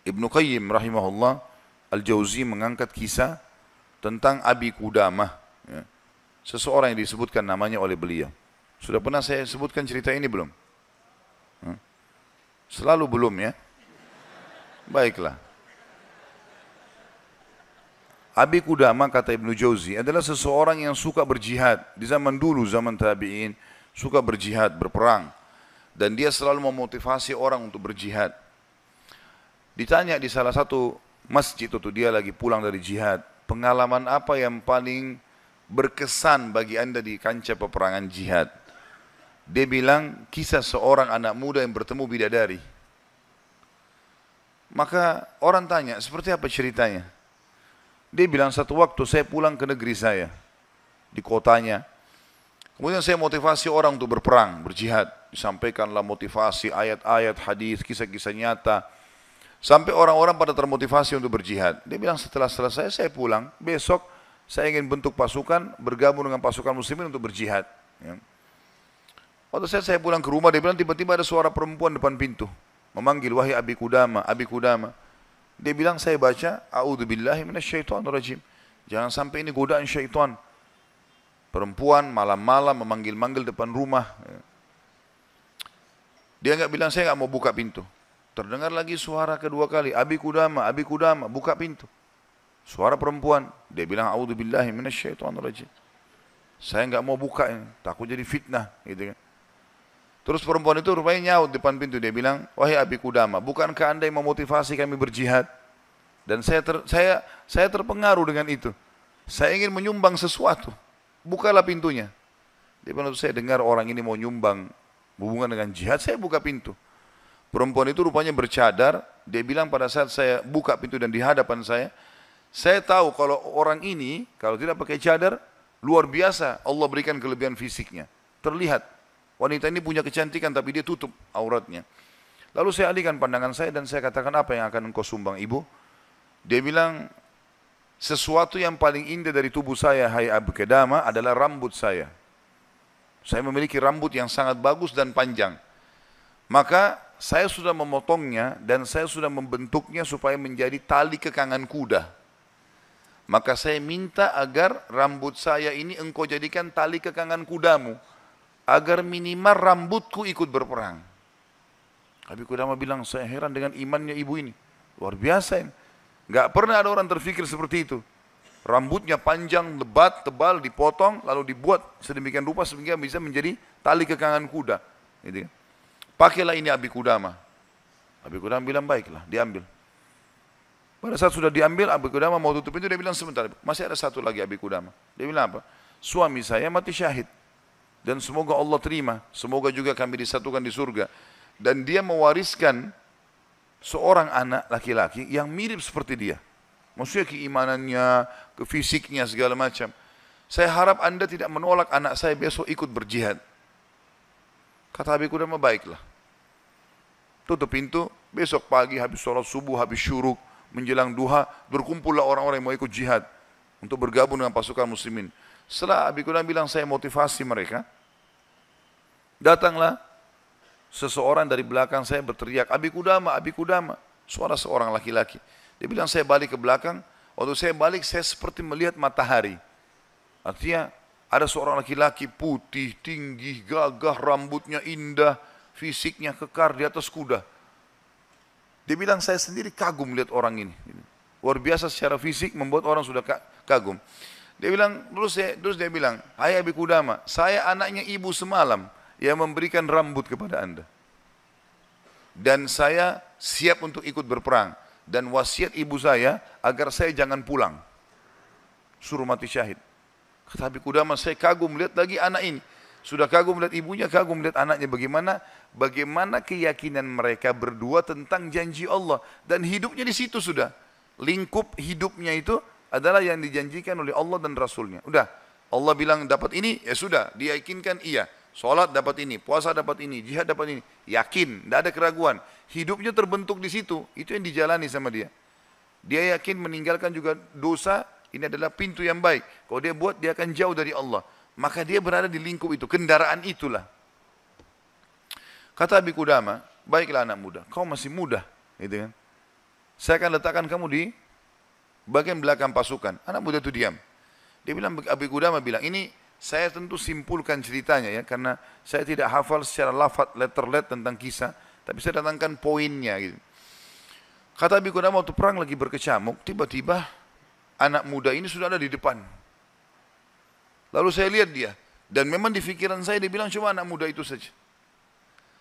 Ibnu Qayyim rahimahullah Al-Jauzi mengangkat kisah tentang Abi Qudamah, ya. Seseorang yang disebutkan namanya oleh beliau. Sudah pernah saya sebutkan cerita ini belum? Selalu belum, ya. Baiklah. Abi Qudamah, kata Ibnu Jauzi, adalah seseorang yang suka berjihad. Di zaman dulu, zaman tabi'in, suka berjihad, berperang. Dan dia selalu memotivasi orang untuk berjihad. Ditanya di salah satu masjid itu, dia lagi pulang dari jihad, pengalaman apa yang paling berkesan bagi anda di kancah peperangan jihad? Dia bilang, kisah seorang anak muda yang bertemu bidadari. Maka orang tanya, seperti apa ceritanya? Dia bilang, satu waktu saya pulang ke negeri saya, di kotanya. Kemudian saya motivasi orang untuk berperang, berjihad. Disampaikanlah motivasi, ayat-ayat, hadis, kisah-kisah nyata. Sampai orang-orang pada termotivasi untuk berjihad. Dia bilang, setelah selesai saya pulang, besok saya ingin bentuk pasukan, bergabung dengan pasukan muslimin untuk berjihad. Ya. Waktu saya pulang ke rumah, dia bilang tiba-tiba ada suara perempuan depan pintu. Memanggil, wahai Abi Qudamah, Abi Qudamah. Dia bilang, saya baca, a'udzubillahi minasyaitonirrajim. Jangan sampai ini godaan syaitan. Perempuan malam-malam memanggil-manggil depan rumah. Dia enggak bilang, saya enggak mau buka pintu. Terdengar lagi suara kedua kali, Abi Qudamah, buka pintu. Suara perempuan. Dia bilang, a'udzubillahi minasyaitonirrajim. Saya enggak mau buka ini, takut jadi fitnah, gitu kan. Terus perempuan itu rupanya nyaut depan pintu. Dia bilang, wahai Abi Qudamah, bukankah anda yang memotivasi kami berjihad? Dan saya terpengaruh dengan itu. Saya ingin menyumbang sesuatu. Bukalah pintunya. Dia bilang, saya dengar orang ini mau nyumbang hubungan dengan jihad, saya buka pintu. Perempuan itu rupanya bercadar. Dia bilang, pada saat saya buka pintu dan di hadapan saya tahu kalau orang ini, kalau tidak pakai cadar, luar biasa Allah berikan kelebihan fisiknya. Terlihat. Wanita ini punya kecantikan tapi dia tutup auratnya. Lalu saya alihkan pandangan saya dan saya katakan, apa yang akan engkau sumbang ibu? Dia bilang, sesuatu yang paling indah dari tubuh saya, hai Abi Qudamah, adalah rambut saya. Saya memiliki rambut yang sangat bagus dan panjang. Maka saya sudah memotongnya dan saya sudah membentuknya supaya menjadi tali kekangan kuda. Maka saya minta agar rambut saya ini engkau jadikan tali kekangan kudamu, agar minimal rambutku ikut berperang. Abi Qudamah bilang, saya heran dengan imannya ibu ini. Luar biasa ini. Gak pernah ada orang terfikir seperti itu. Rambutnya panjang, lebat, tebal, dipotong, lalu dibuat sedemikian rupa sehingga bisa menjadi tali kekangan kuda. Gitu. Pakailah ini Abi Qudamah. Abi Qudamah bilang, baiklah, diambil. Pada saat sudah diambil, Abi Qudamah mau tutup pintu, dia bilang, sebentar, masih ada satu lagi Abi Qudamah. Dia bilang apa? Suami saya mati syahid. Dan semoga Allah terima, semoga juga kami disatukan di surga. Dan dia mewariskan seorang anak laki-laki yang mirip seperti dia. Maksudnya keimanannya, fisiknya, segala macam. Saya harap anda tidak menolak anak saya besok ikut berjihad. Kata Abi Qudamah, baiklah. Tutup pintu, besok pagi habis sholat subuh, habis syuruk, menjelang duha, berkumpullah orang-orang yang mau ikut jihad untuk bergabung dengan pasukan muslimin. Setelah Abi Qudamah bilang, saya motivasi mereka, datanglah seseorang dari belakang saya berteriak, Abi Qudamah, Abi Qudamah. Suara seorang laki-laki. Dia bilang, saya balik ke belakang. Waktu saya balik, saya seperti melihat matahari. Artinya, ada seorang laki-laki putih, tinggi, gagah, rambutnya indah, fisiknya kekar di atas kuda. Dia bilang, saya sendiri kagum melihat orang ini. Luar biasa secara fisik, membuat orang sudah kagum. Dia bilang, terus dia bilang, hai Abi Qudamah, saya anaknya ibu semalam yang memberikan rambut kepada anda. Dan saya siap untuk ikut berperang. Dan wasiat ibu saya agar saya jangan pulang. Suruh mati syahid. Kata Abi Qudamah, saya kagum melihat lagi anak ini. Sudah kagum melihat ibunya, kagum melihat anaknya. Bagaimana keyakinan mereka berdua tentang janji Allah. Dan hidupnya di situ sudah. Lingkup hidupnya itu adalah yang dijanjikan oleh Allah dan Rasulnya. Udah, Allah bilang dapat ini, ya sudah, diyakinkan iya. Sholat dapat ini, puasa dapat ini, jihad dapat ini. Yakin, tidak ada keraguan. Hidupnya terbentuk di situ, itu yang dijalani sama dia. Dia yakin meninggalkan juga dosa, ini adalah pintu yang baik. Kalau dia buat, dia akan jauh dari Allah. Maka dia berada di lingkup itu, kendaraan itulah. Kata Abi Qudamah, baiklah anak muda, kau masih muda. Gitu kan? saya akan letakkan kamu di bagian belakang pasukan. Anak muda itu diam. Dia bilang, Abi Qudamah bilang, ini saya tentu simpulkan ceritanya ya, karena saya tidak hafal secara lafaz letter tentang kisah, tapi saya datangkan poinnya gitu. Kata Abi Qudamah waktu perang lagi berkecamuk, tiba-tiba anak muda ini sudah ada di depan. Lalu saya lihat dia, dan memang di pikiran saya dia bilang cuma anak muda itu saja.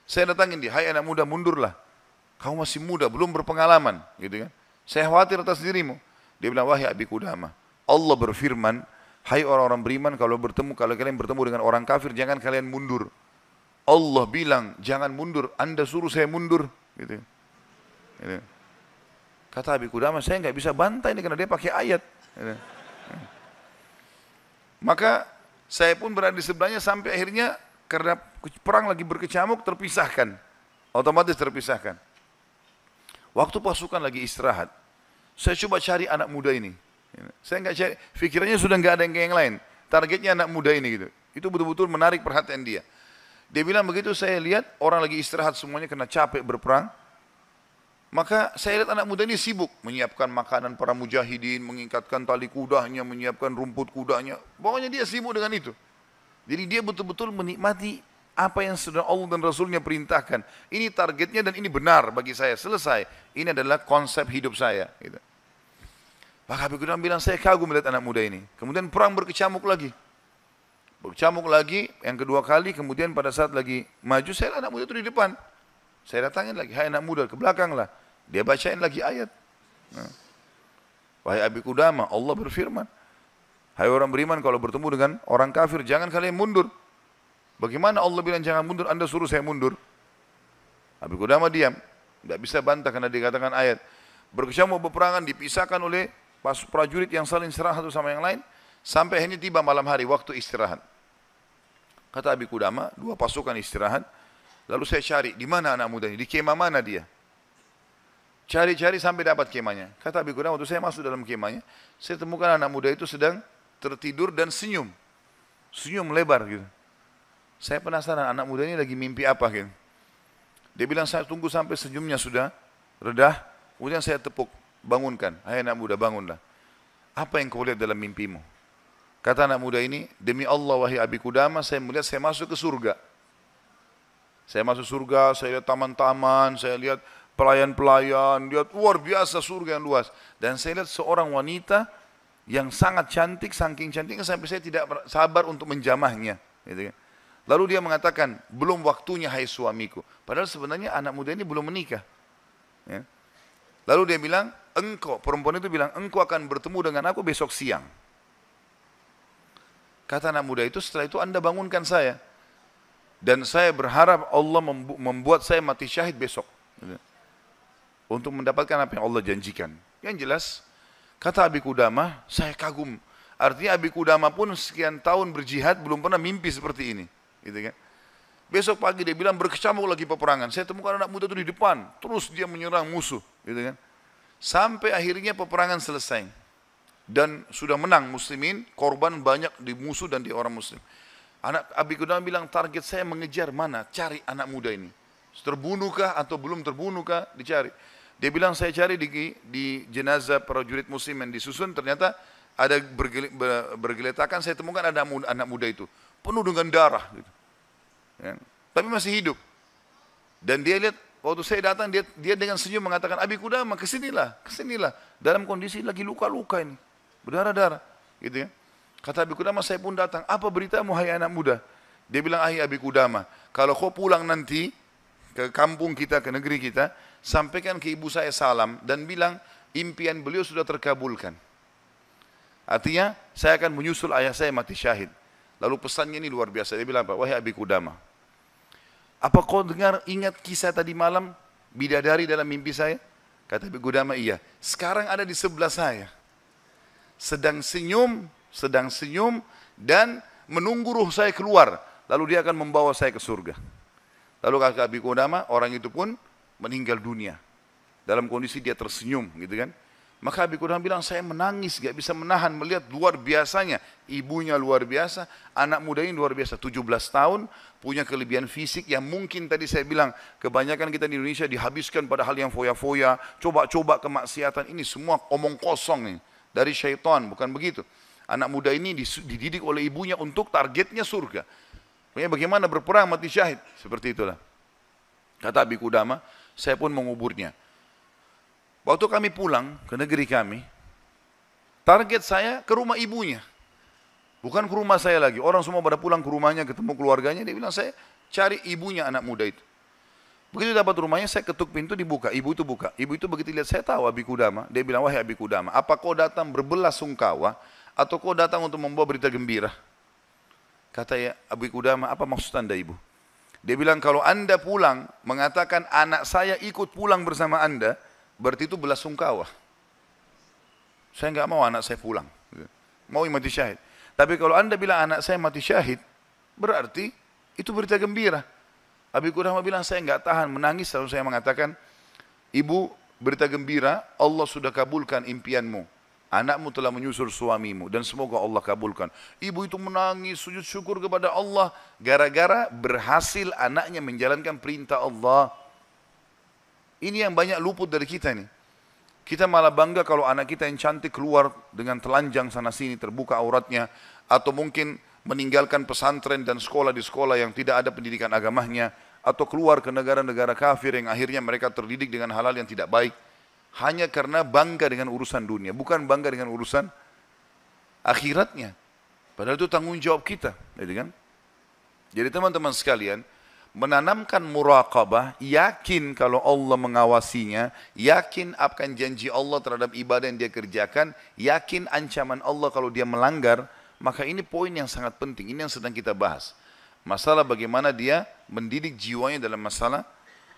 Saya datangin dia, hai anak muda mundurlah. Kamu masih muda, belum berpengalaman, gitu kan. Saya khawatir atas dirimu. Dia bilang, wahai Abi Qudamah, Allah berfirman, hai orang-orang beriman, kalau kalian bertemu dengan orang kafir, jangan kalian mundur. Allah bilang, jangan mundur, Anda suruh saya mundur. Gitu. Gitu. Kata Abi Qudamah, saya nggak bisa bantai ini karena dia pakai ayat. Gitu. Maka saya pun berada di sebelahnya sampai akhirnya karena perang lagi berkecamuk terpisahkan. Otomatis terpisahkan. Waktu pasukan lagi istirahat, saya coba cari anak muda ini. Saya nggak cari, pikirannya sudah nggak ada yang lain. Targetnya anak muda ini gitu. Itu betul-betul menarik perhatian dia. Dia bilang begitu saya lihat orang lagi istirahat semuanya karena capek berperang. Maka saya lihat anak muda ini sibuk menyiapkan makanan para mujahidin, mengikatkan tali kudanya, menyiapkan rumput kudanya. Pokoknya dia sibuk dengan itu. Jadi dia betul-betul menikmati apa yang sudah Allah dan Rasulnya perintahkan. Ini targetnya dan ini benar bagi saya. Selesai. Ini adalah konsep hidup saya. Gitu. Maka Abi Qudamah bilang, saya kagum melihat anak muda ini. Kemudian perang berkecamuk lagi. Berkecamuk lagi, yang kedua kali. Kemudian pada saat lagi maju, saya lihat anak muda itu di depan. Saya datangin lagi, hai anak muda, ke belakang lah. Dia bacain lagi ayat. Nah. Wahai Abi Qudamah, Allah berfirman, hai orang beriman, kalau bertemu dengan orang kafir, jangan kalian mundur. Bagaimana Allah bilang jangan mundur, Anda suruh saya mundur? Abi Qudamah diam, tidak bisa bantah karena dikatakan ayat. Berkecamuk peperangan dipisahkan oleh prajurit yang saling serang satu sama yang lain, sampai akhirnya tiba malam hari waktu istirahat. Kata Abi Qudamah, dua pasukan istirahat, lalu saya cari, di mana anak muda ini, di kemah mana dia? Cari-cari sampai dapat kemahnya. Kata Abi Qudamah, waktu saya masuk dalam kemahnya, saya temukan anak muda itu sedang tertidur dan senyum. Senyum lebar gitu. Saya penasaran anak muda ini lagi mimpi apa gitu. Dia bilang saya tunggu sampai senyumnya sudah redah, kemudian saya tepuk, bangunkan. Hai anak muda bangunlah. Apa yang kau lihat dalam mimpimu? Kata anak muda ini, demi Allah wahai Abi Qudamah, saya melihat saya masuk ke surga. Saya masuk surga, saya lihat taman-taman, saya lihat pelayan-pelayan, lihat luar biasa surga yang luas. Dan saya lihat seorang wanita yang sangat cantik, saking cantiknya sampai saya tidak sabar untuk menjamahnya. Gitu kan. Lalu dia mengatakan, belum waktunya hai suamiku. Padahal sebenarnya anak muda ini belum menikah. Ya. Lalu dia bilang, engkau, perempuan itu bilang, engkau akan bertemu dengan aku besok siang. Kata anak muda itu, setelah itu Anda bangunkan saya. Dan saya berharap Allah membuat saya mati syahid besok. Gitu. Untuk mendapatkan apa yang Allah janjikan. Yang jelas, kata Abi Qudamah, saya kagum. Artinya Abi Qudamah pun sekian tahun berjihad, belum pernah mimpi seperti ini. Gitu kan. Besok pagi dia bilang berkecamuk lagi peperangan. Saya temukan anak muda itu di depan, terus dia menyerang musuh, gitu kan. Sampai akhirnya peperangan selesai dan sudah menang muslimin, korban banyak di musuh dan di orang muslim. Anak Abi Qudamah bilang target saya mengejar mana, cari anak muda ini. Terbunuhkah atau belum terbunuhkah, dicari. Dia bilang saya cari di jenazah prajurit muslim yang disusun, ternyata ada bergeletakan, saya temukan ada anak muda itu penuh dengan darah. Gitu. Ya, tapi masih hidup. Dan dia lihat, waktu saya datang, dia dengan senyum mengatakan, Abi Qudamah, kesinilah. Dalam kondisi lagi luka-luka ini. Berdarah-darah. Gitu ya. Kata Abi Qudamah, saya pun datang. Apa beritamu, hai anak muda? Dia bilang, hai Abi Qudamah, kalau kau pulang nanti ke kampung kita, ke negeri kita, sampaikan ke ibu saya salam dan bilang, impian beliau sudah terkabulkan. Artinya, saya akan menyusul ayah saya mati syahid. Lalu pesannya ini luar biasa. Dia bilang apa? Wahai Abi Qudamah, apa kau ingat kisah tadi malam bidadari dalam mimpi saya? Kata Abi Qudamah, iya. Sekarang ada di sebelah saya. Sedang senyum dan menunggu ruh saya keluar. Lalu dia akan membawa saya ke surga. Lalu kata Abi Qudamah, orang itu pun meninggal dunia. Dalam kondisi dia tersenyum, gitu kan. Maka Abi Qudamah bilang, saya menangis, gak bisa menahan melihat luar biasanya. Ibunya luar biasa, anak muda ini luar biasa. 17 tahun, punya kelebihan fisik yang mungkin tadi saya bilang, kebanyakan kita di Indonesia dihabiskan pada hal yang foya-foya, coba-coba kemaksiatan. Ini semua omong kosong nih, dari syaitan, bukan begitu. Anak muda ini dididik oleh ibunya untuk targetnya surga. Pokoknya bagaimana berperang mati syahid, seperti itulah. Kata Abi Qudamah, saya pun menguburnya. Waktu kami pulang ke negeri kami, target saya ke rumah ibunya. Bukan ke rumah saya lagi. Orang semua pada pulang ke rumahnya, ketemu keluarganya. Dia bilang, saya cari ibunya anak muda itu. Begitu dapat rumahnya, saya ketuk pintu, dibuka. Ibu itu buka. Ibu itu begitu lihat, saya tahu Abi Qudamah. Dia bilang, wahai Abi Qudamah, apa kau datang berbelasungkawa atau kau datang untuk membawa berita gembira? Kata ya Abi Qudamah, apa maksud anda ibu? Dia bilang, kalau anda pulang mengatakan anak saya ikut pulang bersama anda, berarti itu belasungkawa. Saya enggak mau anak saya pulang. Mau mati syahid. Tapi kalau anda bilang anak saya mati syahid, berarti itu berita gembira. Abi Qudamah bilang, saya enggak tahan menangis lalu saya mengatakan, ibu, berita gembira, Allah sudah kabulkan impianmu. Anakmu telah menyusul suamimu dan semoga Allah kabulkan. Ibu itu menangis, sujud syukur kepada Allah gara-gara berhasil anaknya menjalankan perintah Allah. Ini yang banyak luput dari kita nih. Kita malah bangga kalau anak kita yang cantik keluar dengan telanjang sana sini, terbuka auratnya, atau mungkin meninggalkan pesantren dan sekolah di sekolah yang tidak ada pendidikan agamanya, atau keluar ke negara-negara kafir yang akhirnya mereka terdidik dengan hal-hal yang tidak baik, hanya karena bangga dengan urusan dunia, bukan bangga dengan urusan akhiratnya. Padahal itu tanggung jawab kita, gitu kan? Jadi teman-teman sekalian, menanamkan muraqabah, yakin kalau Allah mengawasinya, yakin akan janji Allah terhadap ibadah yang dia kerjakan, yakin ancaman Allah kalau dia melanggar, maka ini poin yang sangat penting, ini yang sedang kita bahas. Masalah bagaimana dia mendidik jiwanya dalam masalah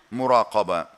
muraqabah.